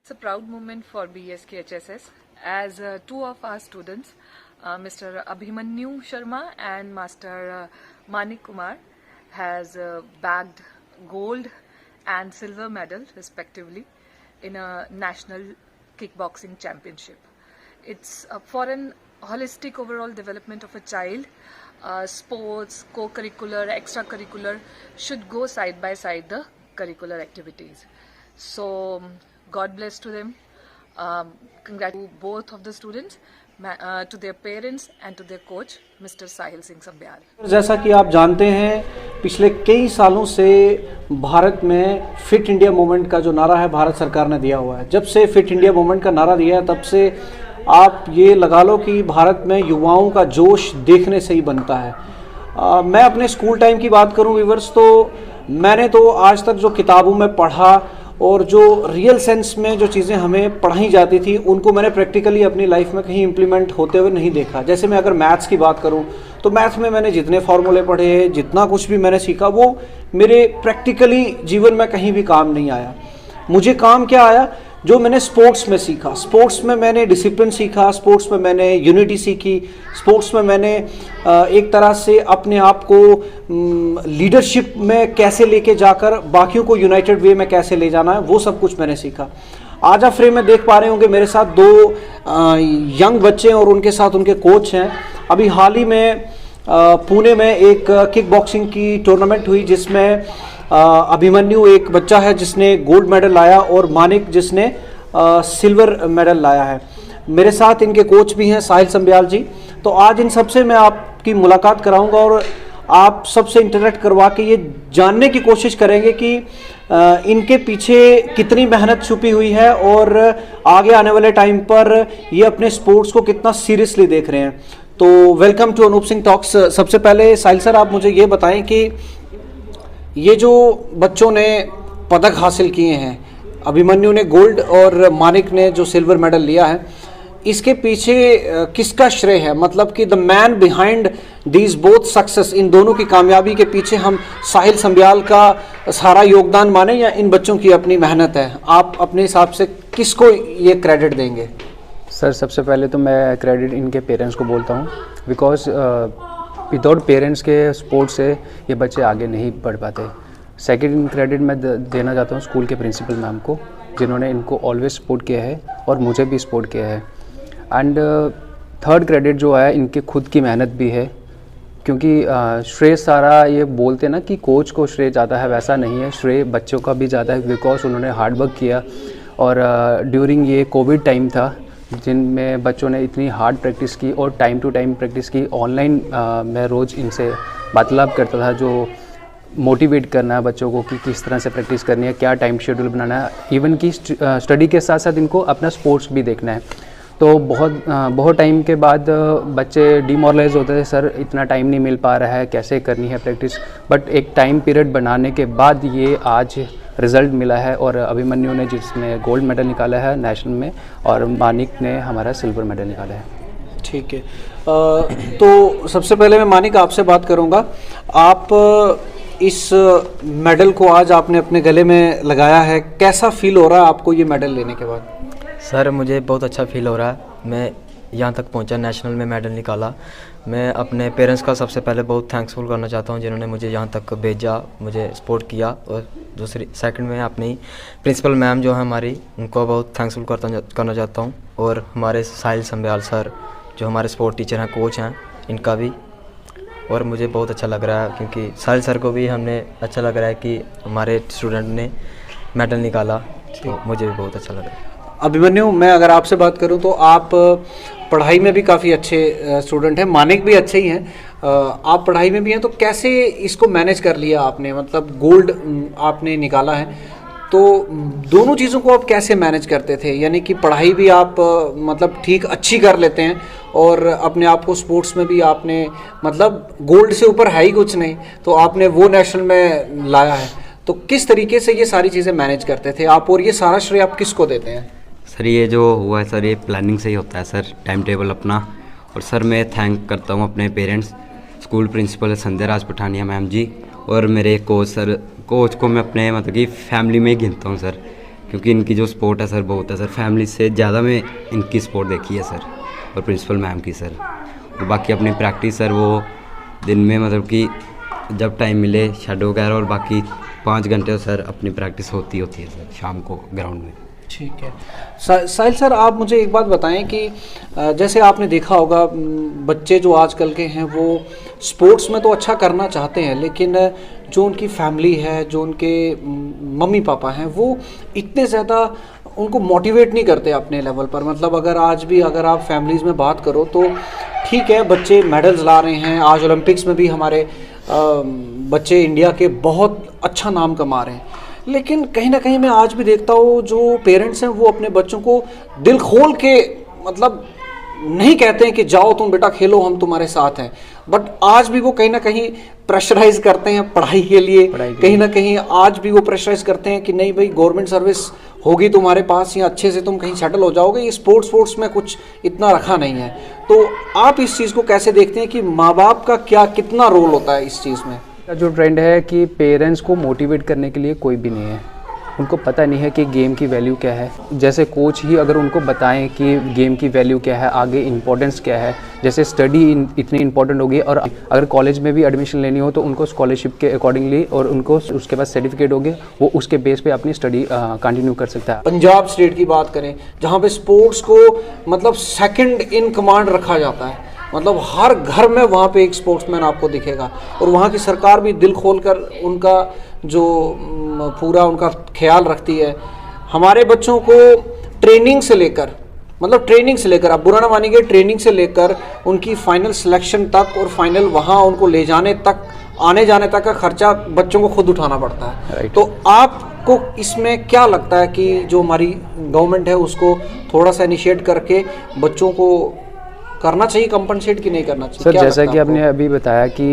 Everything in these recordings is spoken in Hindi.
It's a proud moment for BSK as two of our students, Mr. Abhimanyu Sharma and Master Manik Kumar, has bagged gold and silver medal respectively in a national kickboxing championship. It's for an holistic overall development of a child. Sports, co-curricular, extracurricular should go side by side the curricular activities. So God bless to them. Congratulate both of the students, to their parents and to their coach, Mr. Sahil Singh Sambyal. जैसा कि आप जानते हैं, पिछले कई सालों से भारत में फिट इंडिया मूवमेंट का जो नारा है भारत सरकार ने दिया हुआ है। जब से फिट इंडिया मूवमेंट का नारा दिया है तब से आप ये लगा लो कि भारत में युवाओं का जोश देखने से ही बनता है। मैं अपने स्कूल टाइम की बात करूं व्यूअर्स, तो मैंने तो आज तक जो किताबों में पढ़ा और जो रियल सेंस में जो चीज़ें हमें पढ़ाई जाती थी उनको मैंने प्रैक्टिकली अपनी लाइफ में कहीं इम्प्लीमेंट होते हुए नहीं देखा। जैसे मैं अगर मैथ्स की बात करूं तो मैथ्स में मैंने जितने फार्मूले पढ़े, जितना कुछ भी मैंने सीखा, वो मेरे प्रैक्टिकली जीवन में कहीं भी काम नहीं आया। मुझे काम क्या आया? जो मैंने स्पोर्ट्स में सीखा। स्पोर्ट्स में मैंने डिसिप्लिन सीखा, स्पोर्ट्स में मैंने यूनिटी सीखी, स्पोर्ट्स में मैंने एक तरह से अपने आप को लीडरशिप में कैसे लेके जाकर बाकियों को यूनाइटेड वे में कैसे ले जाना है, वो सब कुछ मैंने सीखा। आज आप फ्रेम में देख पा रहे होंगे मेरे साथ दो यंग बच्चे हैं और उनके साथ उनके कोच हैं। अभी हाल ही में पुणे में एक किक बॉक्सिंग की टूर्नामेंट हुई जिसमें अभिमन्यु एक बच्चा है जिसने गोल्ड मेडल लाया और मानिक जिसने सिल्वर मेडल लाया है। मेरे साथ इनके कोच भी हैं साहिल संब्याल जी। तो आज इन सबसे मैं आपकी मुलाकात कराऊंगा और आप सबसे इंटरेक्ट करवा के ये जानने की कोशिश करेंगे कि इनके पीछे कितनी मेहनत छुपी हुई है और आगे आने वाले टाइम पर ये अपने स्पोर्ट्स को कितना सीरियसली देख रहे हैं। तो welcome to Anoop Singh talks. सबसे पहले साहिल सर, आप मुझे ये बताएं कि ये जो बच्चों ने पदक हासिल किए हैं, अभिमन्यु ने गोल्ड और मानिक ने जो सिल्वर मेडल लिया है, इसके पीछे किसका श्रेय है? मतलब कि the man behind these both success, इन दोनों की कामयाबी के पीछे हम साहिल संब्याल का सारा योगदान माने या इन बच्चों की अपनी मेहनत है? आप अपने हिसाब से किसको ये क्रेडिट देंगे? सर, सबसे पहले तो मैं क्रेडिट इनके पेरेंट्स को बोलता हूँ, बिकॉज विदाउट पेरेंट्स के सपोर्ट से ये बच्चे आगे नहीं बढ़ पाते। सेकंड क्रेडिट मैं देना चाहता हूँ स्कूल के प्रिंसिपल मैम को, जिन्होंने इनको ऑलवेज सपोर्ट किया है और मुझे भी सपोर्ट किया है। एंड थर्ड क्रेडिट जो है इनके खुद की मेहनत भी है, क्योंकि श्रेय सारा ये बोलते ना कि कोच को श्रेय ज़्यादा है, वैसा नहीं है, श्रेय बच्चों का भी ज़्यादा है, बिकॉज उन्होंने हार्ड वर्क किया। और ड्यूरिंग ये कोविड टाइम था जिनमें बच्चों ने इतनी हार्ड प्रैक्टिस की और टाइम टू टाइम प्रैक्टिस की। ऑनलाइन मैं रोज़ इनसे वार्तालाप करता था, जो मोटिवेट करना है बच्चों को कि किस तरह से प्रैक्टिस करनी है, क्या टाइम शेड्यूल बनाना है, इवन कि स्टडी के साथ साथ इनको अपना स्पोर्ट्स भी देखना है। तो बहुत टाइम के बाद बच्चे डिमोरलाइज होते थे, सर इतना टाइम नहीं मिल पा रहा है, कैसे करनी है प्रैक्टिस। बट एक टाइम पीरियड बनाने के बाद ये आज रिज़ल्ट मिला है और अभिमन्यु ने जिसमें गोल्ड मेडल निकाला है नेशनल में और मानिक ने हमारा सिल्वर मेडल निकाला है। ठीक है। तो सबसे पहले मैं मानिक आपसे बात करूंगा। आप इस मेडल को आज आपने अपने गले में लगाया है, कैसा फील हो रहा है आपको ये मेडल लेने के बाद? सर, मुझे बहुत अच्छा फील हो रहा है। मैं यहाँ तक पहुँचा, नेशनल में मेडल निकाला। मैं अपने पेरेंट्स का सबसे पहले बहुत थैंक्सफुल करना चाहता हूँ जिन्होंने मुझे यहाँ तक भेजा, मुझे सपोर्ट किया। और सेकंड में अपनी प्रिंसिपल मैम जो है हमारी, उनको बहुत थैंक्सफुल करना चाहता हूँ। और हमारे साहिल संब्याल सर जो हमारे स्पोर्ट टीचर हैं, कोच हैं, इनका भी। और मुझे बहुत अच्छा लग रहा है क्योंकि साहिल सर को भी हमने अच्छा लग रहा है कि हमारे स्टूडेंट ने मेडल निकाला, तो मुझे भी बहुत अच्छा लग रहा है। अभिमन्यु, मैं अगर आपसे बात करूं तो आप पढ़ाई में भी काफ़ी अच्छे स्टूडेंट हैं, मानिक भी अच्छे ही हैं, आप पढ़ाई में भी हैं, तो कैसे इसको मैनेज कर लिया आपने? मतलब गोल्ड आपने निकाला है, तो दोनों चीज़ों को आप कैसे मैनेज करते थे? यानी कि पढ़ाई भी आप मतलब ठीक अच्छी कर लेते हैं और अपने आप को स्पोर्ट्स में भी आपने, मतलब गोल्ड से ऊपर है ही कुछ नहीं, तो आपने वो नेशनल में लाया है। तो किस तरीके से ये सारी चीज़ें मैनेज करते थे आप और ये सारा श्रेय आप किसको देते हैं? सर, ये जो हुआ है सर, ये प्लानिंग से ही होता है सर, टाइम टेबल अपना। और सर मैं थैंक करता हूँ अपने पेरेंट्स, स्कूल प्रिंसिपल संध्या राज पठानिया मैम जी और मेरे कोच सर। कोच को मैं अपने मतलब कि फैमिली में ही गिनता हूँ सर, क्योंकि इनकी जो सपोर्ट है सर बहुत है सर, फैमिली से ज़्यादा मैं इनकी सपोर्ट देखी है सर, और प्रिंसिपल मैम की सर। और बाकी अपनी प्रैक्टिस सर वो दिन में मतलब कि जब टाइम मिले शेडो वगैरह, और बाकी 5 घंटे सर अपनी प्रैक्टिस होती है सर शाम को ग्राउंड में। ठीक है। साहिल सर, आप मुझे एक बात बताएं कि जैसे आपने देखा होगा बच्चे जो आजकल के हैं वो स्पोर्ट्स में तो अच्छा करना चाहते हैं, लेकिन जो उनकी फैमिली है, जो उनके मम्मी पापा हैं, वो इतने ज़्यादा उनको मोटिवेट नहीं करते अपने लेवल पर। मतलब अगर आज भी अगर आप फैमिलीज़ में बात करो तो ठीक है, बच्चे मेडल्स ला रहे हैं, आज ओलंपिक्स में भी हमारे बच्चे इंडिया के बहुत अच्छा नाम कमा रहे हैं, लेकिन कहीं ना कहीं मैं आज भी देखता हूँ जो पेरेंट्स हैं वो अपने बच्चों को दिल खोल के मतलब नहीं कहते हैं कि जाओ तुम बेटा खेलो, हम तुम्हारे साथ हैं, बट आज भी वो कहीं ना कहीं प्रेशराइज करते हैं पढ़ाई के लिए। कहीं ना कहीं आज भी वो प्रेशराइज करते हैं कि नहीं भाई गवर्नमेंट सर्विस होगी तुम्हारे पास, या अच्छे से तुम कहीं सेटल हो जाओगे, ये स्पोर्ट्स में कुछ इतना रखा नहीं है। तो आप इस चीज़ को कैसे देखते हैं कि माँ बाप का कितना रोल होता है इस चीज़ में? जो ट्रेंड है कि पेरेंट्स को मोटिवेट करने के लिए कोई भी नहीं है, उनको पता नहीं है कि गेम की वैल्यू क्या है। जैसे कोच ही अगर उनको बताएं कि गेम की वैल्यू क्या है, आगे इंपॉर्टेंस क्या है, जैसे स्टडी इतनी इंपॉर्टेंट होगी, और अगर कॉलेज में भी एडमिशन लेनी हो तो उनको स्कॉलरशिप के अकॉर्डिंगली और उनको उसके पास सर्टिफिकेट होगे, वो उसके बेस पे अपनी स्टडी कंटिन्यू कर सकता है। पंजाब स्टेट की बात करें जहाँ पे स्पोर्ट्स को मतलब सेकंड इन कमांड रखा जाता है, मतलब हर घर में वहाँ पे एक स्पोर्ट्समैन आपको दिखेगा, और वहाँ की सरकार भी दिल खोलकर उनका जो पूरा उनका ख्याल रखती है। हमारे बच्चों को ट्रेनिंग से लेकर, मतलब ट्रेनिंग से लेकर, आप बुरा ना मानिए, ट्रेनिंग से लेकर उनकी फाइनल सिलेक्शन तक और फाइनल वहाँ उनको ले जाने तक, आने जाने तक का खर्चा बच्चों को खुद उठाना पड़ता है। तो आपको इसमें क्या लगता है कि जो हमारी गवर्नमेंट है उसको थोड़ा सा इनिशिएट करके बच्चों को करना चाहिए कंपनसेट कि नहीं करना चाहिए? सर जैसा कि आपने अभी बताया कि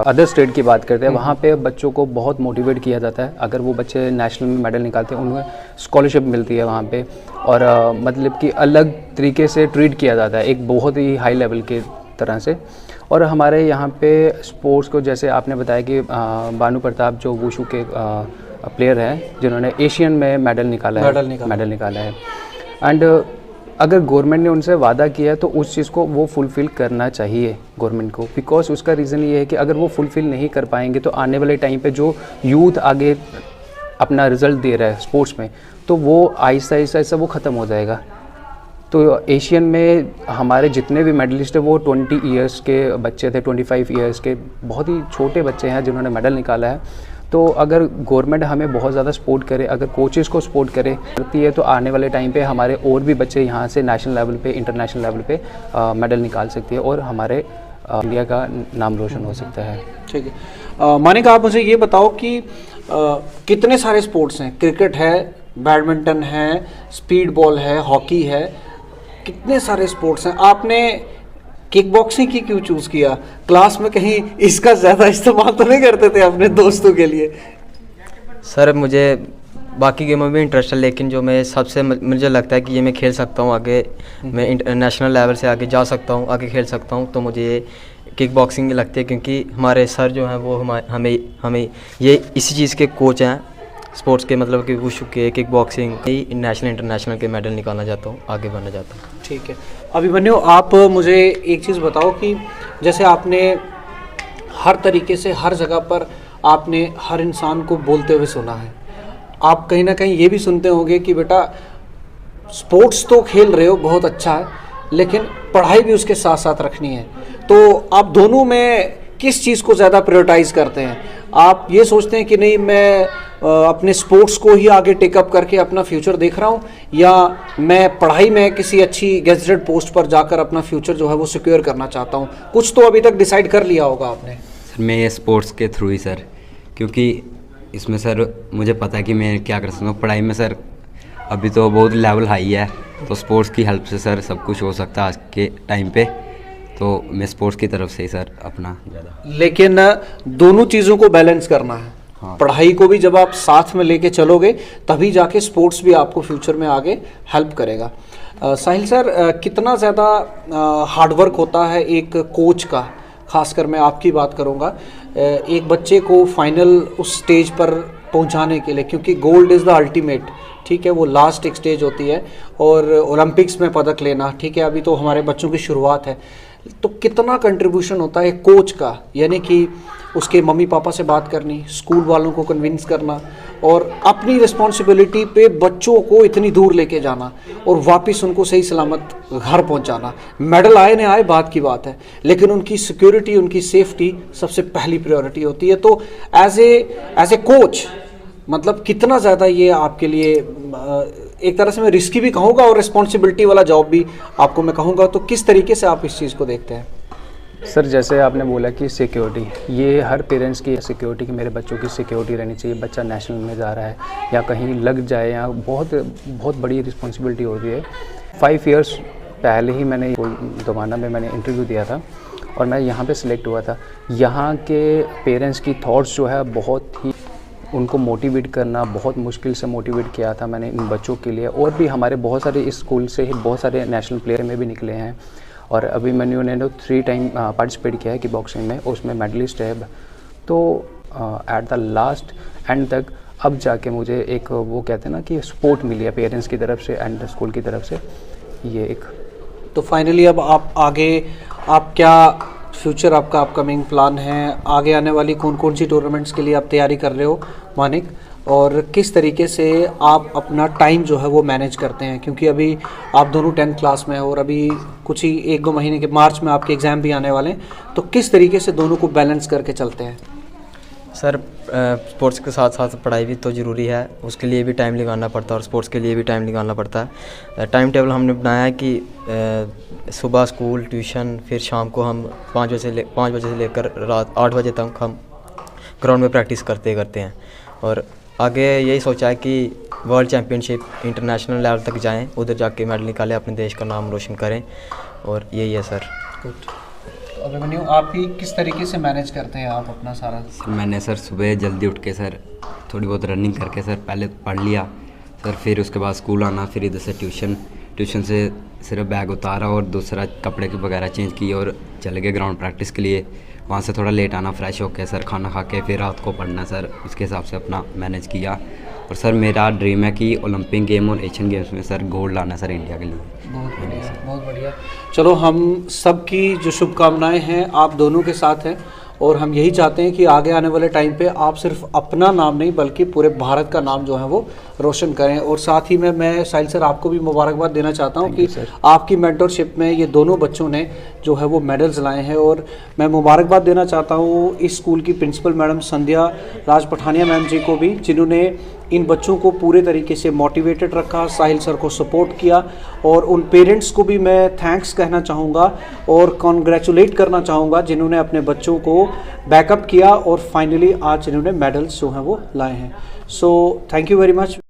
अदर स्टेट की बात करते हैं, वहाँ पे बच्चों को बहुत मोटिवेट किया जाता है। अगर वो बच्चे नेशनल में मेडल निकालते हैं उन्हें स्कॉलरशिप मिलती है वहाँ पे, और मतलब कि अलग तरीके से ट्रीट किया जाता है, एक बहुत ही हाई लेवल के तरह से। और हमारे यहाँ पे स्पोर्ट्स को, जैसे आपने बताया कि भानु प्रताप जो वुशु के प्लेयर हैं जिन्होंने एशियन में मेडल निकाला है, एंड अगर गवर्नमेंट ने उनसे वादा किया है तो उस चीज़ को वो फुलफ़िल करना चाहिए गवर्नमेंट को, बिकॉज उसका रीज़न ये है कि अगर वो फुलफ़िल नहीं कर पाएंगे तो आने वाले टाइम पे जो यूथ आगे अपना रिज़ल्ट दे रहा है स्पोर्ट्स में, तो वो आहिस्ता आहिस्ता वो ख़त्म हो जाएगा। तो एशियन में हमारे जितने भी मेडलिस्ट हैं वो 20 ईयर्स के बच्चे थे, 25 ईयर्स के, बहुत ही छोटे बच्चे हैं जिन्होंने मेडल निकाला है। तो अगर गवर्नमेंट हमें बहुत ज़्यादा सपोर्ट करे, अगर कोचेज़ को सपोर्ट करती है, तो आने वाले टाइम पे हमारे और भी बच्चे यहाँ से नेशनल लेवल पे, इंटरनेशनल लेवल पे मेडल निकाल सकती है और हमारे इंडिया का नाम रोशन हो सकता है। ठीक है। मानिक, आप मुझे ये बताओ कि कितने सारे स्पोर्ट्स हैं? क्रिकेट है, बैडमिंटन है, स्पीड बॉल है, हॉकी है, कितने सारे स्पोर्ट्स हैं। आपने किक बॉक्सिंग की क्यों चूज़ किया? क्लास में कहीं इसका ज़्यादा इस्तेमाल तो नहीं करते थे अपने दोस्तों के लिए? सर मुझे बाकी गेमों में भी इंटरेस्ट है, लेकिन जो मैं सबसे मुझे लगता है कि ये मैं खेल सकता हूँ आगे, मैं इंटरनेशनल लेवल से आगे जा सकता हूँ, आगे खेल सकता हूँ, तो मुझे ये किक बॉक्सिंग लगती है। क्योंकि हमारे सर जो हैं वो हमें ये इसी चीज़ के कोच हैं, स्पोर्ट्स के, मतलब कि वुशु के, किक बॉक्सिंग, नेशनल इंटरनेशनल के मेडल निकालना चाहता हूँ, आगे बढ़ना चाहता हूँ। ठीक है। अभिमन्यु, आप मुझे एक चीज़ बताओ कि जैसे आपने हर तरीके से हर जगह पर आपने हर इंसान को बोलते हुए सुना है, आप कहीं ना कहीं ये भी सुनते होंगे कि बेटा स्पोर्ट्स तो खेल रहे हो, बहुत अच्छा है, लेकिन पढ़ाई भी उसके साथ साथ रखनी है। तो आप दोनों में किस चीज़ को ज़्यादा प्रायोरिटाइज करते हैं? आप ये सोचते हैं कि नहीं मैं अपने स्पोर्ट्स को ही आगे टेकअप करके अपना फ्यूचर देख रहा हूँ, या मैं पढ़ाई में किसी अच्छी गेजेटेड पोस्ट पर जाकर अपना फ्यूचर जो है वो सिक्योर करना चाहता हूँ? कुछ तो अभी तक डिसाइड कर लिया होगा आपने। सर मैं ये स्पोर्ट्स के थ्रू ही सर, क्योंकि इसमें सर मुझे पता है कि मैं क्या कर सकता हूँ। पढ़ाई में सर अभी तो बहुत लेवल हाई है, तो स्पोर्ट्स की हेल्प से सर सब कुछ हो सकता है आज के टाइम पे, तो मैं स्पोर्ट्स की तरफ से ही सर अपना ज़्यादा। लेकिन दोनों चीज़ों को बैलेंस करना है। हाँ। पढ़ाई को भी जब आप साथ में लेके चलोगे तभी जाके स्पोर्ट्स भी आपको फ्यूचर में आगे हेल्प करेगा। साहिल सर, कितना ज़्यादा हार्डवर्क होता है एक कोच का, खासकर मैं आपकी बात करूँगा, एक बच्चे को फाइनल उस स्टेज पर पहुंचाने के लिए, क्योंकि गोल्ड इज़ द अल्टीमेट, ठीक है, वो लास्ट एक स्टेज होती है, और ओलंपिक्स में पदक लेना, ठीक है, अभी तो हमारे बच्चों की शुरुआत है, तो कितना कंट्रीब्यूशन होता है कोच का, यानी कि उसके मम्मी पापा से बात करनी, स्कूल वालों को कन्विंस करना, और अपनी रिस्पॉन्सिबिलिटी पे बच्चों को इतनी दूर लेके जाना और वापस उनको सही सलामत घर पहुंचाना। मेडल आए ना आए बात की बात है, लेकिन उनकी सिक्योरिटी, उनकी सेफ्टी सबसे पहली प्रायोरिटी होती है। तो एज ए कोच मतलब कितना ज़्यादा ये आपके लिए एक तरह से मैं रिस्की भी कहूँगा और रिस्पॉन्सिबिलिटी वाला जॉब भी आपको मैं कहूँगा, तो किस तरीके से आप इस चीज़ को देखते हैं? सर जैसे आपने बोला कि सिक्योरिटी, ये हर पेरेंट्स की सिक्योरिटी, कि मेरे बच्चों की सिक्योरिटी रहनी चाहिए, बच्चा नेशनल में जा रहा है या कहीं लग जाए, या बहुत बड़ी रिस्पॉन्सिबिलिटी होती है। 5 इयर्स पहले ही मैंने दोबारा में मैंने इंटरव्यू दिया था और मैं यहाँ पे सिलेक्ट हुआ था। यहाँ के पेरेंट्स की थॉट्स जो है बहुत ही, उनको मोटिवेट करना बहुत मुश्किल से मोटिवेट किया था मैंने इन बच्चों के लिए। और भी हमारे बहुत सारे इस स्कूल से ही बहुत सारे नेशनल प्लेयर में भी निकले हैं, और अभिमन्यु ने 3 टाइम पार्टिसिपेट किया है किक बॉक्सिंग में, उसमें मेडलिस्ट है। तो एट द लास्ट एंड तक अब जाके मुझे एक वो कहते हैं ना कि सपोर्ट मिली है पेरेंट्स की तरफ से एंड स्कूल की तरफ से, ये एक। तो फाइनली अब आप आगे, आप क्या फ्यूचर आपका अपकमिंग प्लान है, आगे आने वाली कौन कौन सी टूर्नामेंट्स के लिए आप तैयारी कर रहे हो मानिक, और किस तरीके से आप अपना टाइम जो है वो मैनेज करते हैं, क्योंकि अभी आप दोनों 10th क्लास में हैं और अभी कुछ ही 1-2 महीने के मार्च में आपके एग्ज़ाम भी आने वाले हैं, तो किस तरीके से दोनों को बैलेंस करके चलते हैं? सर स्पोर्ट्स के साथ साथ पढ़ाई भी तो ज़रूरी है, उसके लिए भी टाइम निकालना पड़ता है और स्पोर्ट्स के लिए भी टाइम निकालना पड़ता है। टाइम टेबल हमने बनाया है कि सुबह स्कूल, ट्यूशन, फिर शाम को हम 5 बजे से लेकर रात 8 बजे तक हम ग्राउंड में प्रैक्टिस करते हैं। और आगे यही सोचा है कि वर्ल्ड चैम्पियनशिप, इंटरनेशनल लेवल तक जाएं, उधर जाके मेडल निकालें, अपने देश का नाम रोशन करें, और यही है सर। गुड। अभिमन्यु, आप ही किस तरीके से मैनेज करते हैं आप अपना सारा? सर मैंने सर सुबह जल्दी उठ के सर थोड़ी बहुत रनिंग करके सर पहले पढ़ लिया सर, फिर उसके बाद स्कूल आना, फिर इधर से ट्यूशन से सिर्फ बैग उतारा और दूसरा कपड़े की वगैरह चेंज किए और चले गए ग्राउंड प्रैक्टिस के लिए। वहाँ से थोड़ा लेट आना, फ्रेश होके सर खाना खा के फिर रात को पढ़ना सर, उसके हिसाब से अपना मैनेज किया। और सर मेरा ड्रीम है कि ओलंपिक गेम और एशियन गेम्स में सर गोल्ड लाना सर इंडिया के लिए। बहुत बढ़िया, बहुत बढ़िया। चलो, हम सबकी जो शुभकामनाएं हैं आप दोनों के साथ हैं, और हम यही चाहते हैं कि आगे आने वाले टाइम पे आप सिर्फ अपना नाम नहीं बल्कि पूरे भारत का नाम जो है वो रोशन करें। और साथ ही में मैं साहिल सर आपको भी मुबारकबाद देना चाहता हूं कि आपकी मेंटरशिप में ये दोनों बच्चों ने जो है वो मेडल्स लाए हैं। और मैं मुबारकबाद देना चाहता हूँ इस स्कूल की प्रिंसिपल मैडम संध्या राज पठानिया मैम जी को भी, जिन्होंने इन बच्चों को पूरे तरीके से मोटिवेटेड रखा, साहिल सर को सपोर्ट किया, और उन पेरेंट्स को भी मैं थैंक्स कहना चाहूँगा और कॉन्ग्रेचुलेट करना चाहूँगा जिन्होंने अपने बच्चों को बैकअप किया और फाइनली आज इन्होंने मेडल्स जो हैं वो लाए हैं। So thank you very much.